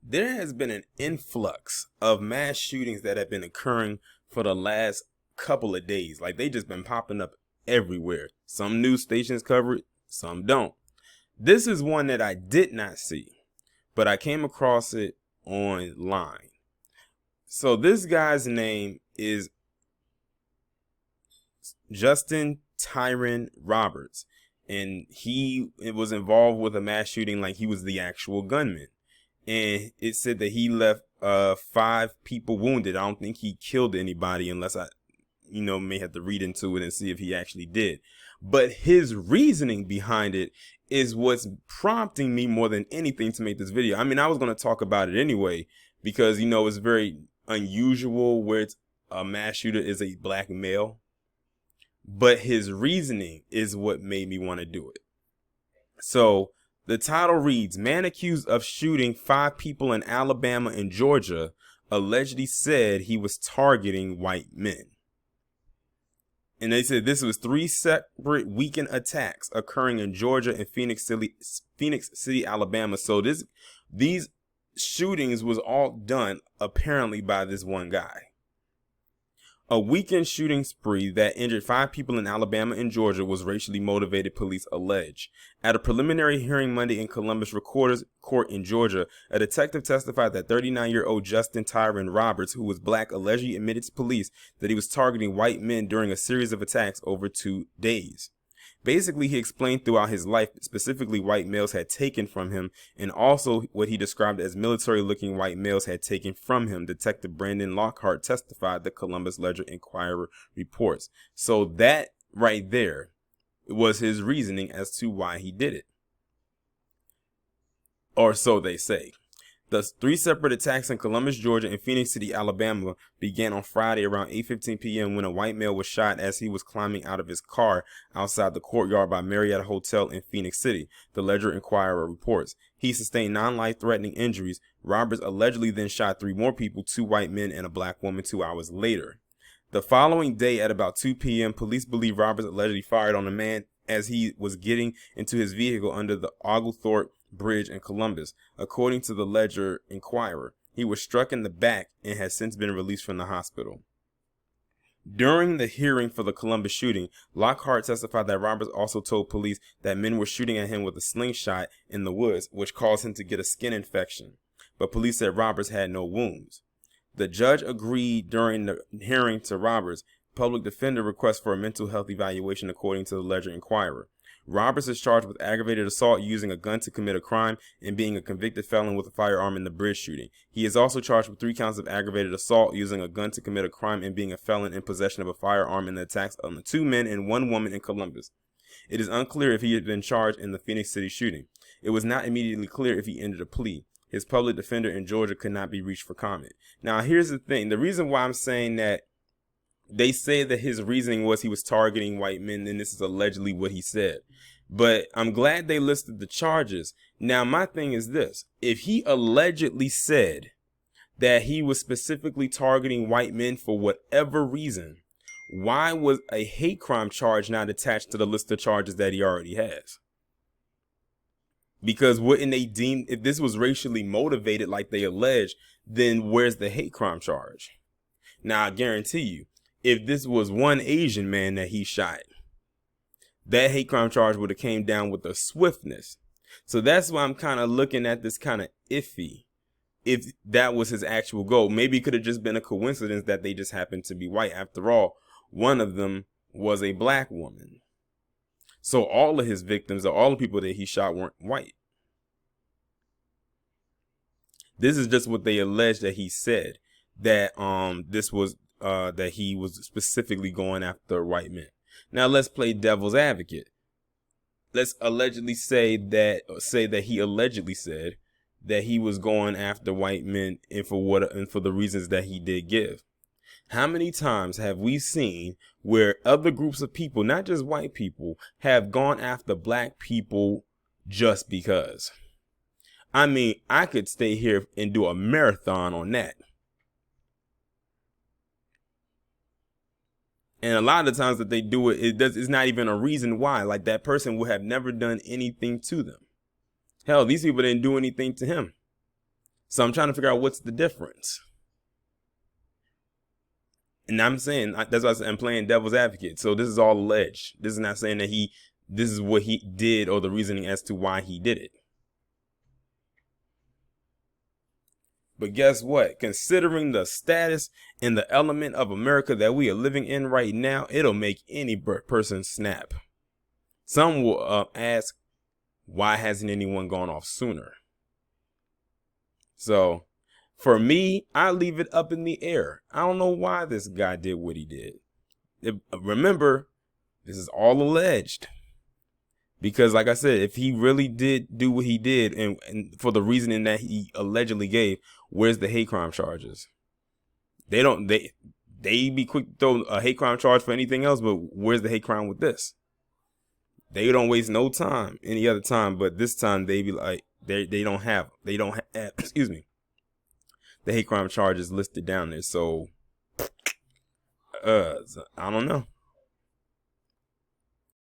There has been an influx of mass shootings that have been occurring for the last couple of days. Like they just been popping up everywhere. Some news stations cover it, some don't. This is one that I did not see, but I came across it online. So this guy's name is Justin Tyran Roberts, and he was involved with a mass shooting like he was the actual gunman. And it said that he left 5 people wounded. I don't think he killed anybody unless I, may have to read into it and see if he actually did. But his reasoning behind it is what's prompting me more than anything to make this video. I mean, I was going to talk about it anyway because, it's very unusual where it's a mass shooter is a black male. But his reasoning is what made me want to do it. So the title reads, "Man accused of shooting 5 people in Alabama and Georgia allegedly said he was targeting white men." And they said this was 3 separate weekend attacks occurring in Georgia and Phoenix City, Alabama. So these shootings was all done apparently by this one guy. A weekend shooting spree that injured 5 people in Alabama and Georgia was racially motivated, police allege. At a preliminary hearing Monday in Columbus Recorder's Court in Georgia, a detective testified that 39-year-old Justin Tyran Roberts, who was black, allegedly admitted to police that he was targeting white men during a series of attacks over 2 days. Basically, he explained throughout his life, specifically white males had taken from him, and also what he described as military-looking white males had taken from him. Detective Brandon Lockhart testified, the Columbus Ledger-Inquirer reports. So that right there was his reasoning as to why he did it. Or so they say. The 3 separate attacks in Columbus, Georgia and Phoenix City, Alabama began on Friday around 8:15 p.m. when a white male was shot as he was climbing out of his car outside the courtyard by Marriott Hotel in Phoenix City, the Ledger-Inquirer reports. He sustained non-life-threatening injuries. Roberts allegedly then shot 3 more people, 2 white men and a black woman 2 hours later. The following day at about 2 p.m., police believe Roberts allegedly fired on a man as he was getting into his vehicle under the Oglethorpe Bridge in Columbus. According to the Ledger-Inquirer, he was struck in the back and has since been released from the hospital. During the hearing for the Columbus shooting, Lockhart testified that Roberts also told police that men were shooting at him with a slingshot in the woods, which caused him to get a skin infection. But police said Roberts had no wounds. The judge agreed during the hearing to Roberts' public defender request for a mental health evaluation, according to the Ledger-Inquirer. Roberts is charged with aggravated assault using a gun to commit a crime and being a convicted felon with a firearm in the bridge shooting. He is also charged with 3 counts of aggravated assault using a gun to commit a crime and being a felon in possession of a firearm in the attacks on the 2 men and 1 woman in Columbus. It is unclear if he had been charged in the Phoenix City shooting. It was not immediately clear if he entered a plea. His public defender in Georgia could not be reached for comment. Now, here's the thing. The reason why I'm saying that they say that his reasoning was he was targeting white men, and this is allegedly what he said. But I'm glad they listed the charges. Now, my thing is this. If he allegedly said that he was specifically targeting white men for whatever reason, why was a hate crime charge not attached to the list of charges that he already has? Because wouldn't they deem, if this was racially motivated like they allege, then where's the hate crime charge? Now, I guarantee you, if this was one Asian man that he shot, that hate crime charge would have came down with a swiftness. So that's why I'm kind of looking at this kind of iffy. If that was his actual goal, maybe it could have just been a coincidence that they just happened to be white. After all, one of them was a black woman. So all of his victims, or all the people that he shot, weren't white. This is just what they allege that he said, that this was that he was specifically going after white men. Now let's play devil's advocate. Let's allegedly say that he allegedly said that he was going after white men and for the reasons that he did give. How many times have we seen where other groups of people, not just white people, have gone after black people just because? I mean, I could stay here and do a marathon on that. And a lot of the times that they do it, it's not even a reason why. Like, that person would have never done anything to them. Hell, these people didn't do anything to him. So I'm trying to figure out what's the difference. And I'm saying, that's why I'm playing devil's advocate. So this is all alleged. This is not saying that this is what he did or the reasoning as to why he did it. But guess what? Considering the status and the element of America that we are living in right now, it'll make any person snap. Some will ask, why hasn't anyone gone off sooner? So for me, I leave it up in the air. I don't know why this guy did what he did. Remember, this is all alleged. Because like I said, if he really did do what he did and for the reasoning that he allegedly gave, where's the hate crime charges? They be quick to throw a hate crime charge for anything else, but where's the hate crime with this? They don't waste no time any other time, but this time they be like, they don't have excuse me, the hate crime charges listed down there. So I don't know.